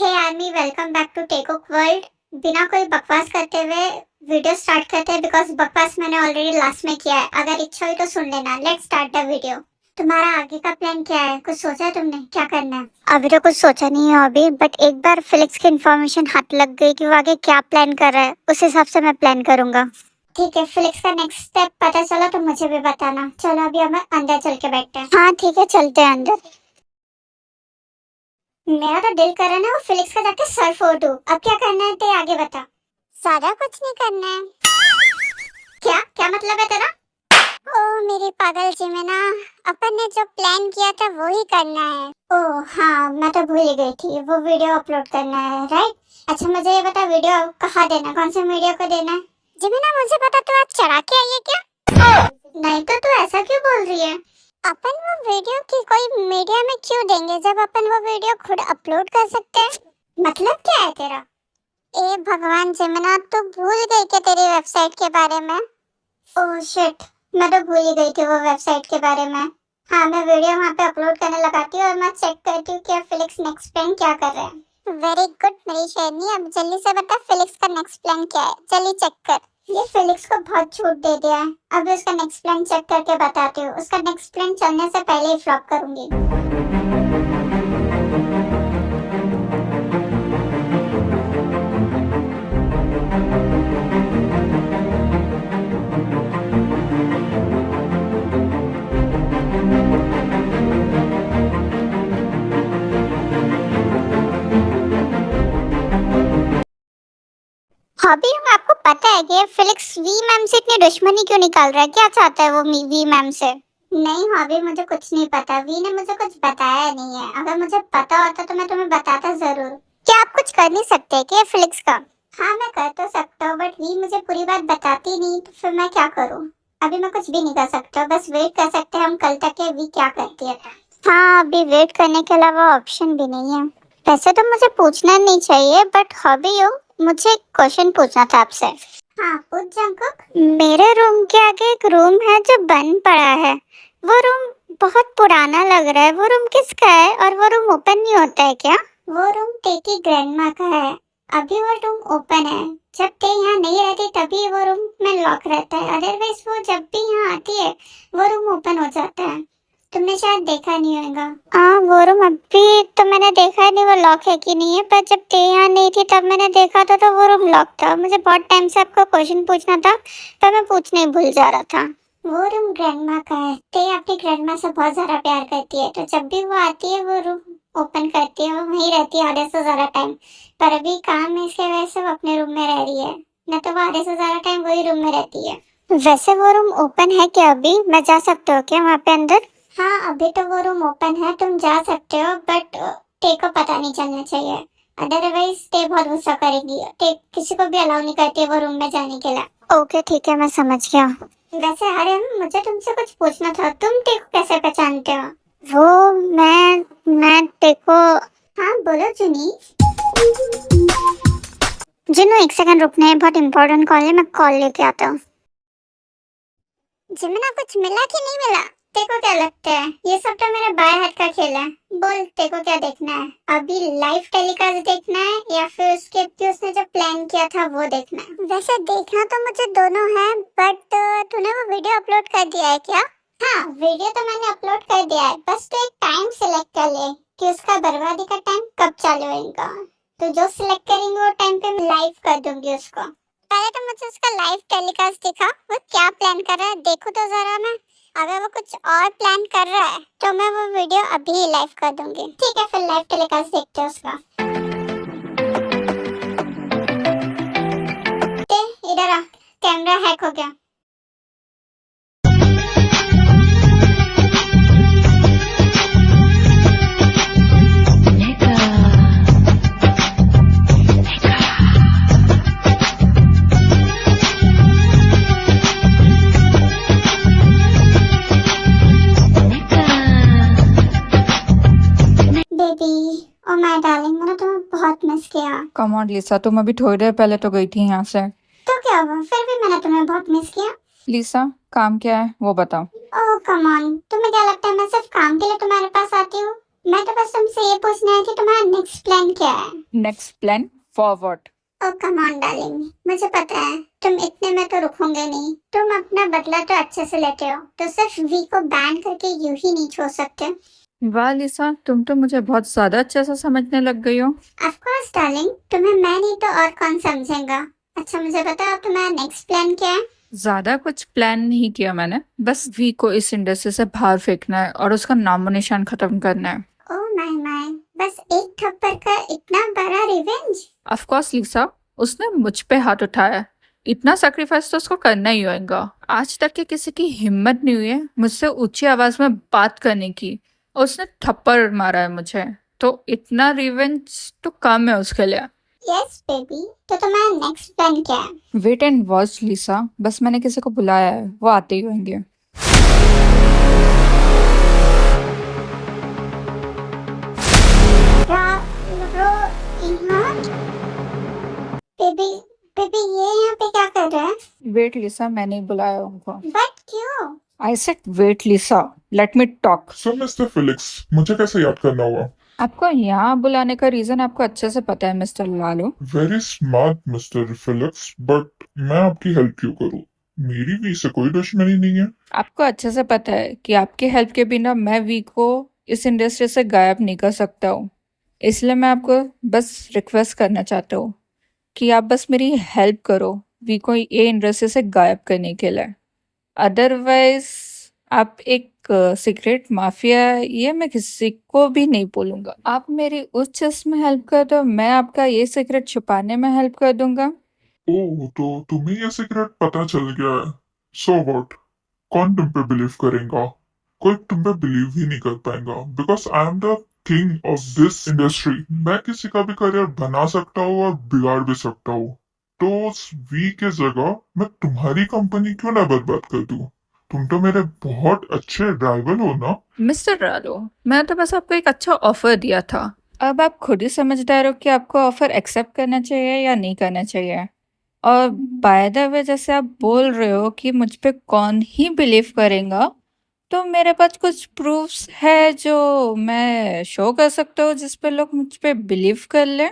Hey army, welcome back to टेकओक world. बिना कोई बकवास करते हुए वीडियो स्टार्ट करते हैं, बिकॉज बकवास मैंने ऑलरेडी लास्ट में किया है। अगर इच्छा हुई तो सुन लेना। Let's start the video. तुम्हारा आगे का प्लान क्या है? कुछ सोचा है तुमने? क्या करना है? अभी तो कुछ सोचा नहीं है अभी, बट एक बार फिलिक्स की इन्फॉर्मेशन हाथ लग गई कि वो आगे क्या प्लान कर रहा है, उस हिसाब से मैं प्लान करूंगा। ठीक है, फिलिक्स का नेक्स्ट स्टेप पता चला तो मुझे भी बताना। चलो अभी हम अंदर चल के बैठते हैं। हाँ ठीक है, चलते हैं अंदर। मेरा तो दिल कर रहा है ना वो फिलिक्स का जाके सर फोड़ दूं। अब क्या करना है ते आगे बता। सारा कुछ नहीं करना है। क्या क्या मतलब है तेरा? ओ मेरी पागल जिमिना, अपन ने जो प्लान किया था वो ही करना है। ओ हाँ, मैं तो भूल ही गई थी, वो वीडियो अपलोड करना है, राइट? अच्छा मुझे ये बता, वीडियो कहाँ देना, कौन से मीडिया को देना है? जिमिना मुझे पता, तू आज चढ़ा के आई है क्या? नहीं तो तू ऐसा क्यों बोल रही है? अपन वो वीडियो की कोई मीडिया में क्यों देंगे जब अपन वो वीडियो खुद अपलोड कर सकते हैं? मतलब क्या है तेरा? ए भगवान जिमिना, तू भूल गई क्या तेरी वेबसाइट के बारे में? ओह शिट, मैं तो भूल ही गई थी वो वेबसाइट के बारे में। हाँ, मैं वीडियो वहाँ पे अपलोड करने लगाती हूँ और मैं चेक करती हूँ कि फिलिक्स नेक्स्ट प्लान क्या कर रहे हैं। वेरी गुड मेरी शेरनी, अब जल्दी से बता फिलिक्स का नेक्स्ट प्लान क्या है, जल्दी चेक कर। ये फिलिक्स को बहुत छूट दे दिया है। अभी उसका नेक्स्ट प्लान चेक करके बताती हूँ। उसका नेक्स्ट प्लान चलने से पहले ही फ्लॉप करूंगी। हॉबी, आपको पता है कि फिलिक्स वी मैम से इतनी दुश्मनी क्यों निकाल रहा है? क्या चाहता है वो वी मैम से? नहीं हॉबी, मुझे कुछ नहीं पता। वी ने मुझे कुछ बताया नहीं है। अगर मुझे पता होता तो मैं तुम्हें बताता जरूर। क्या आप कुछ कर नहीं सकते क्या फिलिक्स का? हाँ मैं कर तो सकता हूँ, बट वी मुझे पूरी बात बताती नहीं, तो फिर मैं क्या करूँ? अभी मैं कुछ भी नहीं कर सकता, बस वेट कर सकते हैं हम कल तक के वी क्या करती है। हाँ, अभी वेट करने के अलावा ऑप्शन भी नहीं है। वैसे तो मुझे पूछना नहीं चाहिए, बट हॉबी हो, मुझे एक क्वेश्चन पूछना था आपसे। हाँ पूछ जंकुक। मेरे रूम के आगे एक रूम है जो बंद पड़ा है। वो रूम बहुत पुराना लग रहा है। वो रूम किसका है और वो रूम ओपन नहीं होता है क्या? वो रूम टेकी ग्रैंडमा का है। अभी वो रूम ओपन है। जब ते यहाँ नहीं रहती तभी वो रूम में लॉक रहता है, अदरवाइज वो जब भी यहाँ आती है वो रूम ओपन हो जाता है। तुमने शायद देखा नहीं होगा। हाँ वो रूम अभी तो मैंने देखा नहीं वो लॉक है कि नहीं है, पर जब ते यहाँ नहीं थी तब मैंने देखा था तो वो रूम लॉक था। मुझे बहुत टाइम से आपको क्वेश्चन पूछना था पर मैं पूछने ही भूल जा रहा था। वो रूम ग्रैंडमा का है। ते अपनी ग्रैंडमा से बहुत ज्यादा प्यार करती है, तो जब भी वो आती है वो रूम ओपन करती है। वो वहीं रहती है आधे से ज्यादा टाइम, पर अभी काम है इसके वजह से वो अपने रूम में रह रही है, न तो वो आधे से ज्यादा टाइम वही रूम में रहती है। वैसे वो रूम ओपन है क्या? अभी मैं जा सकता हूँ क्या वहाँ पे अंदर? हाँ अभी तो वो रूम ओपन है, तुम जा सकते हो, बट ते को पता नहीं चलना चाहिए, अदरवाइज ते बहुत गुस्सा करेगी। ते किसी को भी अलाउ नहीं करती वो रूम में जाने के लिए। ओके ठीक है, मैं समझ गया। वैसे अरे मुझे तुमसे कुछ पूछना था, तुम ते को कैसे पहचानते हो? वो मैं ते को। हाँ बोलो जुनी। जुनू एक सेकंड रुकना है, बहुत इंपॉर्टेंट कॉल है, मैं कॉल लेके आता हूँ। जिमिना कुछ मिला कि नहीं मिला? तेको क्या लगता है ये सब तो मेरे बाएं हाथ का खेल है? बोल तेको क्या देखना है? अभी लाइव टेलीकास्ट देखना है या फिर उसके भी उसने जो प्लान किया था वो देखना है? वैसे देखना तो मुझे दोनों है, बट तूने वो वीडियो अपलोड कर दिया है क्या? हाँ वीडियो तो मैंने अपलोड कर दिया है, बस तो एक टाइम सिलेक्ट कर ले कि उसका बर्बादी का टाइम कब चालू होगा। तो जो सिलेक्ट करेंगे वो टाइम पे मैं लाइव कर दूंगी उसको। पहले तो मुझे उसका लाइव टेलीकास्ट दिखा, वो क्या प्लान कर रहा है देखो तो जरा मैं। अगर वो कुछ और प्लान कर रहा है तो मैं वो वीडियो अभी लाइव कर दूंगी। ठीक है फिर लाइव टेलीकास्ट देखते हैं उसका। इधर आ, कैमरा हैक हो गया। ओ माय डार्लिंग, मैंने तुम्हें बहुत मिस किया। कम ऑन लिसा, तुम अभी थोड़ी देर पहले तो गई थी यहाँ से। तो क्या हुआ, फिर भी मैंने तुम्हें बहुत मिस किया। लिसा काम क्या है वो बताओ। ओह कम ऑन, तुम्हें क्या लगता है मैं सिर्फ काम के लिए तुम्हारे पास आती हूँ? मैं तो बस तुमसे ये पूछना है कि तुम्हारा नेक्स्ट प्लान क्या है। Next plan for what? Oh come on darling, मुझे पता है तुम इतने में तो रुकोगे नहीं। तुम अपना बदला तो अच्छे से लेते हो, तो सिर्फ वी को बैन करके यूं ही नहीं छोड़ सकते। वाह लिसा, तुम तो मुझे बहुत ज्यादा अच्छे से समझने लग गई हो। ऑफ कोर्स डार्लिंग, तुम्हें मैं नहीं तो और कौन समझेगा। अच्छा मुझे बताओ तुम्हारा नेक्स्ट प्लान क्या है। ज्यादा कुछ प्लान नहीं किया मैंने, बस वी को इस इंडस्ट्री से बाहर फेंकना है और उसका नामो निशान खत्म करना है। ओ माय, बस एक थप्पड़ का इतना बड़ा रिवेंज। ऑफ कोर्स लिसा, उसने मुझ पे हाथ उठाया है, इतना सैक्रिफाइस तो उसको करना ही होगा। आज तक के किसी की हिम्मत नहीं हुई है मुझसे ऊंची आवाज में बात करने की, और उसने थप्पड़ मारा है मुझे, तो इतना रिवेंज तो कम है उसके लिए। यस बेबी, तो तुम्हारा नेक्स्ट प्लान क्या है। वेट एंड वॉच लिसा, बस मैंने किसी को बुलाया है, वो आते ही होंगे। बेबी बेबी ये यहाँ पे क्या कर रहा है। वेट लिसा, मैंने ही बुलाया उनको। बट क्यों। I said wait Lisa, let me talk. Sir mister Felix, मुझे कैसे याद करना हुआ? आपको यहाँ बुलाने का रीजन आपको अच्छे से पता है mister Lalu. Very smart mister Felix, but मैं आपकी हेल्प क्यों करूँ? मेरी भी इससे कोई दुश्मनी नहीं है। आपको अच्छे से पता है कि आपकी हेल्प के बिना मैं वी को इस इंडस्ट्री से गायब नहीं कर सकता हूँ, इसलिए मैं आपको बस रिक्वेस्ट करना चाहता हूँ कि आप बस मेरी हेल्प करो वी को ये इंडस्ट्री से गायब करने के लिए। अदरवाइज आप एक सीक्रेट माफिया, ये मैं किसी को भी नहीं बोलूंगा। आप मेरी उस चीज में हेल्प कर दो, मैं आपका ये सीक्रेट छुपाने में हेल्प कर दूंगा। ओह, तो तुम्हें ये सीक्रेट पता चल गया है। So what? कौन तुम पे बिलीव करेगा? कोई तुम पे बिलीव ही नहीं कर पाएगा, because I am the king of this industry. मैं किसी का भी करियर बना सकता हूँ और बिगाड़ भी सकता हूँ। तो उस वी के जगह मैं तुम्हारी कंपनी क्यों ना बर्बाद कर दूं? तुम तो मेरे बहुत अच्छे राइवल हो ना। मिस्टर रालो, मैं तो बस आपको एक अच्छा ऑफर दिया था, अब आप खुद ही समझदार हो कि आपको ऑफर एक्सेप्ट करना चाहिए या नहीं करना चाहिए। और बाय द वे, जैसे आप बोल रहे हो कि मुझ पे कौन ही बिलीव करेगा, तो मेरे पास कुछ प्रूफ्स है जो मैं शो कर सकता हूँ जिस पे लोग मुझ पे बिलीव कर ले।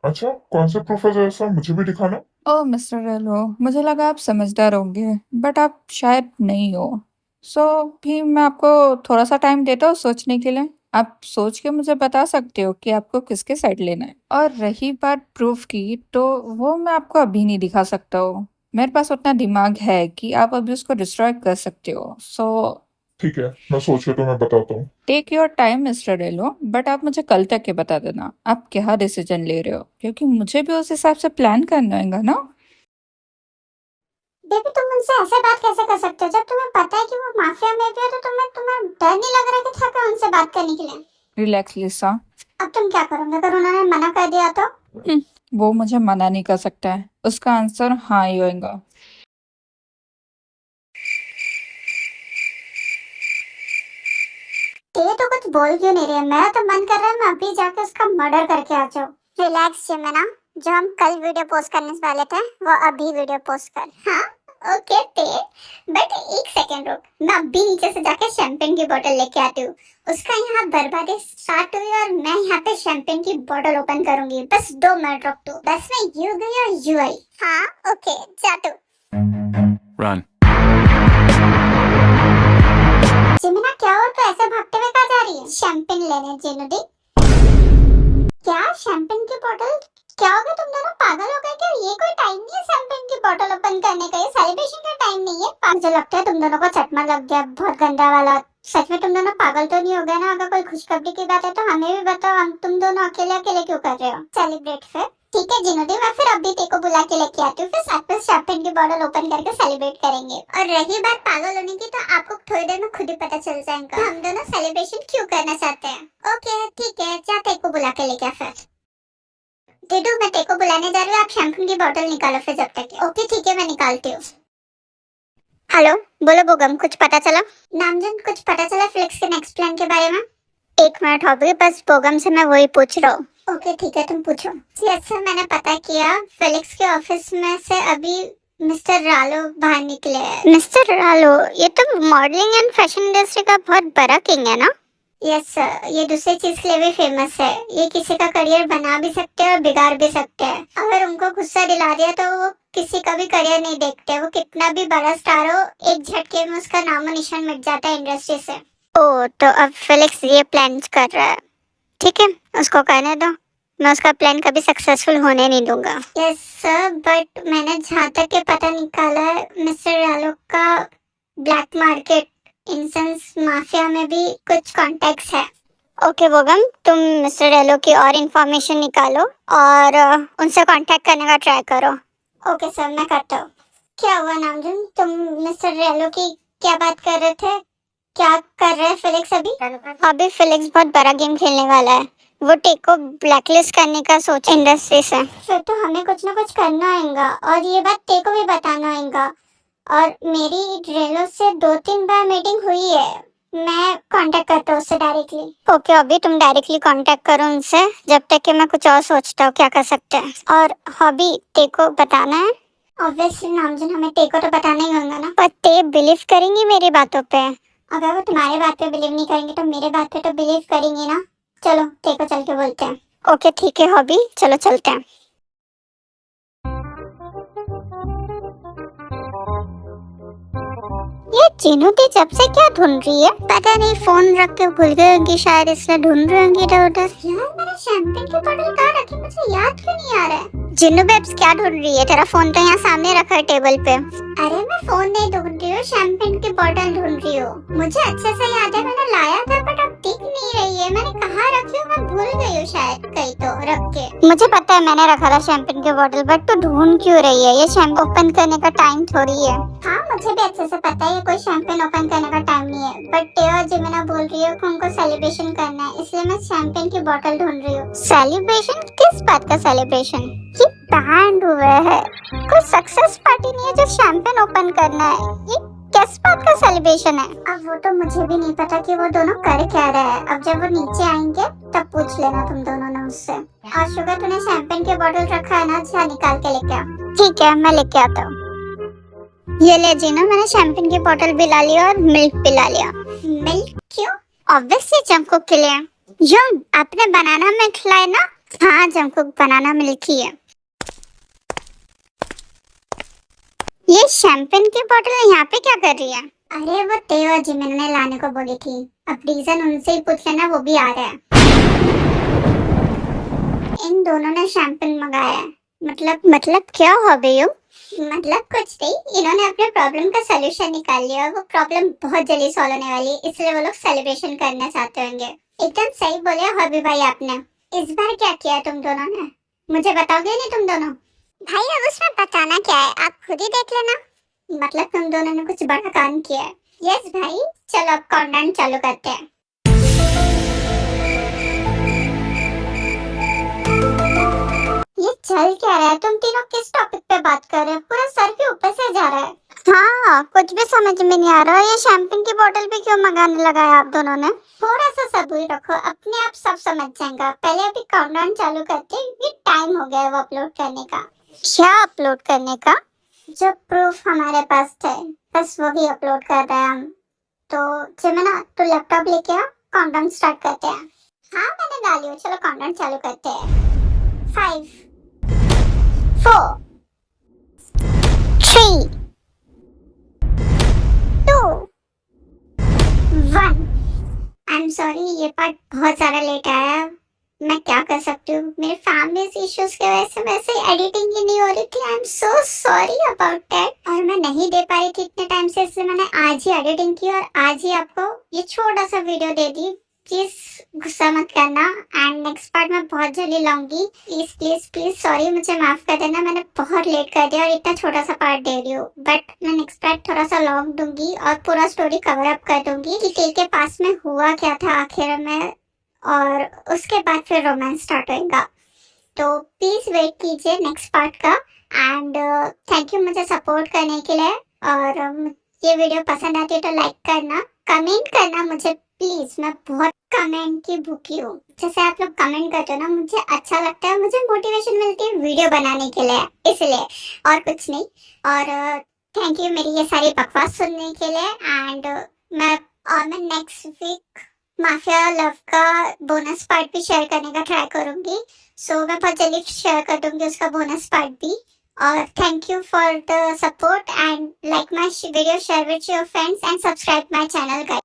अच्छा, कौन से प्रोफेसर ऐसा मुझे भी दिखाना। ओह मिस्टर रेलो, मुझे लगा आप समझदार होंगे, बट आप शायद नहीं हो। सो भी मैं आपको थोड़ा सा टाइम देता हूँ सोचने के लिए। आप सोच के मुझे बता सकते हो कि आपको किसके साइड लेना है। और रही बात प्रूफ की, तो वो मैं आपको अभी नहीं दिखा सकता हूँ। मेरे पास उतना दिमाग है कि आप अभी उसको डिस्ट्रॉय कर सकते हो। सो ठीक है, मैं सोच के तुम्हें बताता हूँ। टेक योर टाइम मिस्टर रेलो, बट आप मुझे कल तक के बता देना आप क्या डिसीजन ले रहे हो, क्योंकि मुझे भी उस हिसाब से प्लान करना होगा ना। बेबी तुम उनसे ऐसे बात कैसे कर सकते हो जब तुम्हें पता है कि वो माफिया में भी है। तो तुम्हें डर नहीं लग रहा कि थका उनसे बात करने के लिए। रिलैक्स लिसा। अब तुम क्या करोगे अगर उन्होंने मना कर दिया तो। वो मुझे मना नहीं कर सकता है, उसका आंसर हाँ ही होगा। ये तो कुछ बोल क्यों नहीं रही है। मेरा तो मन कर रहा है मैं अभी जाके उसका मर्डर करके आ जाऊँ। रिलैक्स जिमिना, जो हम कल वीडियो पोस्ट करने वाले थे वो अभी वीडियो पोस्ट कर। हाँ ओके ते, बट एक सेकंड रुक, मैं अभी नीचे से जाके शैंपेन की बोतल लेके आती हूँ। उसका यहाँ बर्बादी स्टार्ट हुई और मैं यहाँ पे शैंपेन की बोतल ओपन करूंगी। बस 2 मिनट रुक तू। बस मैं यू गई और यू आई। हाँ ओके जा तू। Run. जिमिना क्या हो, तो ऐसे भागते हुए कहाँ जा रही है। शैंपेन लेने जिनुदी। क्या शैंपेन की बोतल? क्या हो गया, तुम दोनों पागल हो गए क्या? ये कोई टाइम नहीं है शैंपेन की बोतल ओपन करने का, ये सेलिब्रेशन का टाइम नहीं है। मुझे लगता है तुम दोनों को चटमा लग गया बहुत गंदा वाला। सच में तुम दोनों पागल तो नहीं हो गए ना? अगर कोई खुशखबरी की बात है तो हमें भी बताओ, हम तुम दोनों अकेले अकेले क्यों कर रहे हो? सेलिब्रेट फिर ठीक है जिनुदी, मैं फिर अभी तेको बुला के लेके आती हूँ, फिर साथ में शैंपेन की बोतल ओपन करके सेलिब्रेट करेंगे। और रही बात पागल होने की, तो आपको थोड़ी देर में खुद ही पता चल जाएगा हम दोनों सेलिब्रेशन क्यों करना चाहते हैं। ओके ठीक है, जा तेको बुला के लेके आ फिर। डिडू मैं तेको बुलाने जा रही हूँ, आप शैंपेन की बोतल निकालो फिर जब तक। ओके ठीक है, मैं निकालती हूँ। हेलो बोलो बोगम, कुछ पता चला? नामजन कुछ पता चला फिलिक्स के नेक्स्ट प्लान के बारे में? 1 मिनट हो गई, बस बोगम से मैं वही पूछ रहा हूँ। ओके ठीक है, तुम पूछो। जी अच्छा, मैंने पता किया फिलिक्स के ऑफिस में से अभी मिस्टर रालो बाहर निकले हैं। मिस्टर रालो, ये तो मॉडलिंग एंड फैशन इंडस्ट्री का बहुत बड़ा किंग है ना? यस सर, ये दूसरी चीज के लिए भी फेमस है। ये किसी का करियर बना भी सकते हैं और बिगाड़ भी सकते हैं। अगर उनको गुस्सा दिला दिया तो वो किसी का भी करियर नहीं देखते। वो कितना भी बड़ा स्टार हो, एक झटके में उसका नामो निशान मिट जाता है इंडस्ट्री से। ओ, तो अब फेलिक्स ये प्लान कर रहा है। ठीक है, उसको करने दो। मैं उसका प्लान कभी सक्सेसफुल होने नहीं दूंगा। यस सर, बट मैंने जहाँ तक के पता निकाला है, मिस्टर आलोक का ब्लैक मार्केट इंसेंस माफिया में भी कुछ कॉन्टेक्ट्स है। ओके बोगम, तुम मिस्टर रेलो की और इन्फॉर्मेशन निकालो और उनसे कांटेक्ट करने का ट्राई करो। ओके सर, मैं करता हूँ। क्या हुआ नामजुन, तुम मिस्टर रेलो की क्या बात कर रहे थे? क्या कर रहे हैं फिलिक्स अभी? अभी फिलिक्स बहुत बड़ा गेम खेलने वाला है। वो टेक को ब्लैकलिस्ट करने का सोच इंडस्ट्री से। फिर तो हमें कुछ ना कुछ करना होगा और ये बात टेक को भी बताना होगा। और मेरी रेलो से 2-3 बार मीटिंग हुई है। मैं कांटेक्ट करता हूँ उससे डायरेक्टली। ओके, अभी तुम डायरेक्टली कांटेक्ट करो उनसे, जब तक कि मैं कुछ और सोचता हूँ क्या कर सकते हैं। और हॉबी टेक को बताना है। ऑब्वियसली नामजुन, हमें टेक को तो बताना ही होगा ना। पर ते बिलीव करेंगी मेरी बातों पे? अगर वो तुम्हारे बात पे बिलीव नहीं करेंगे तो मेरे बात पे तो बिलीव करेंगी ना। चलो टेक को चल के बोलते हैं। ओके ठीक है हॉबी, चलो चलते हैं। ये चीनू दी जब से क्या ढूंढ रही है? पता नहीं, फोन रख के भूल गई होंगी शायद, इसलिए ढूंढ रही होंगी इधर उधर। यार मैंने शैंपेन की बोतल कहाँ रखी, मुझे याद क्यों नहीं आ रहा है? जिन्नू बेब्स, क्या ढूंढ रही है? तेरा फोन तो यहाँ सामने रखा है टेबल पे। अरे मैं फोन नहीं ढूंढ रही हूँ, शैंपेन की बोतल ढूंढ रही हूँ। मुझे अच्छे से याद है मैंने लाया था, बट अब दिख नहीं रही है। मैंने कहाँ रखी हूँ, मैं भूल गई हूँ शायद कहीं तो रख के। मुझे पता है मैंने रखा था शैंपेन की बोतल, बट तू ढूंढ क्यों रही है? ये शैंपेन ओपन करने का टाइम थोड़ी है। हाँ मुझे भी अच्छे से पता है ये कोई शैंपेन ओपन करने का टाइम नहीं है, बट टेवा जिमिना बोल रही है कि उनको सेलिब्रेशन करना है, इसलिए मैं शैंपेन की बोतल ढूंढ रही हूँ। सेलिब्रेशन? किस बात का सेलिब्रेशन? ये बैंड हुआ है, कोई सक्सेस पार्टी नहीं है जो शैंपेन ओपन करना है। ये किस बात का सेलिब्रेशन है? अब वो तो मुझे भी नहीं पता कि वो दोनों कर क्या रहे हैं। अब जब वो नीचे आएंगे तब पूछ लेना तुम दोनों ने उससे। और शुगर, तूने शैंपेन की बोतल रखा है ना, जा निकाल के लेके आ। ठीक है, मैं लेके आता हूँ। ये ले जीना, मैंने शैंपेन की बोतल भी ला लिया और मिल्क भी ला लिया। मिल्क क्यों? ऑब्वियसली जंगकुक के लिए। यम, आपने बनाना मिल्क लाया ना? हाँ, जंगकुक बनाना मिल्क ही है। ये शैंपेन की बोतल यहाँ पे क्या कर रही है? अरे वो तेवा जिमिन ने लाने को बोली थी। अब रीजन उनसे ही पूछ लेना, वो भी आ रहा है। इन दोनों ने शैंपेन मंगाया है। मतलब क्या हो गई हो? मतलब कुछ नहीं, इन्होंने अपने प्रॉब्लम का सलूशन निकाल लिया और वो प्रॉब्लम बहुत जल्दी सॉल्व होने वाली है, इसलिए वो लोग सेलिब्रेशन करना चाहते होंगे। एकदम सही बोले हॉबी भाई आपने। इस बार क्या किया तुम दोनों ने? मुझे बताओगे नहीं तुम दोनों? भाई अब उसमें बताना क्या है, आप खुद ही देख लेना। मतलब तुम दोनों ने कुछ बड़ा काम किया है। यस भाई, चलो अब काउंटडाउन चालू करते हैं। ये चल क्या रहा है? तुम तीनों किस टॉपिक पे बात कर रहे हो? पूरा सर के ऊपर से जा रहा है। हाँ, कुछ भी समझ में नहीं आ रहा। ये शैंपेन की बोतल भी क्यों मंगाने लगा है आप दोनों ने? थोड़ा सा सब्र रखो, अपने आप सब समझ जाएगा। पहले अभी काउंटडाउन चालू करते हैं, ये टाइम हो गया है वो अपलोड करने का। क्या अपलोड करने का? जो प्रूफ हमारे पास थे, बस वही अपलोड कर रहे हैं हम। तो जिमिना, तू लैपटॉप लेके आ, काउंटडाउन स्टार्ट करते हैं। हाँ मैंने डाली हो, चलो काउंटडाउन चालू करते हैं। 5 4 3 2 1। आई एम सॉरी, ये पार्ट बहुत ज्यादा लेट आया। मैं क्या कर सकती हूँ, मेरे फैमिली इश्यूज की वजह से वैसे एडिटिंग ही नहीं हो रही थी। I am so sorry about that. और मैं नहीं दे पाई थी इतने टाइम से, इसलिए मैंने आज ही एडिटिंग की और आज ही आपको ये छोटा सा वीडियो दे दी। प्लीज गुस्सा मत करना, एंड नेक्स्ट पार्ट मैं बहुत जल्दी लाऊंगी। प्लीज प्लीज प्लीज सॉरी, मुझे माफ कर देना, मैंने बहुत लेट कर दिया और इतना छोटा सा पार्ट दे रही हूँ। बट मैं नेक्स्ट पार्ट थोड़ा सा लॉन्ग दूंगी और पूरा स्टोरी कवर अप कर दूंगी कि टेल के पास में हुआ क्या था आखिर में, और उसके बाद फिर रोमांस स्टार्ट होगा। तो प्लीज वेट कीजिए नेक्स्ट पार्ट का। एंड थैंक यू मुझे सपोर्ट करने के लिए। और ये वीडियो पसंद आती है तो लाइक करना, कमेंट करना मुझे प्लीज। मैं बहुत कमेंट की भूखी हूँ। जैसे आप लोग कमेंट करते हो ना, मुझे अच्छा लगता है, मुझे मोटिवेशन मिलती है वीडियो बनाने के लिए, इसलिए और कुछ नहीं। और थैंक यू मेरी ये सारी बकवास सुनने के लिए। एंड मैं नेक्स्ट वीक माफिया लव का बोनस पार्ट भी शेयर करने का ट्राई करूंगी। सो मैं बहुत जल्दी शेयर कर दूंगी उसका बोनस पार्ट भी। और thank you for the support and like my video, share with your friends and subscribe my channel guys.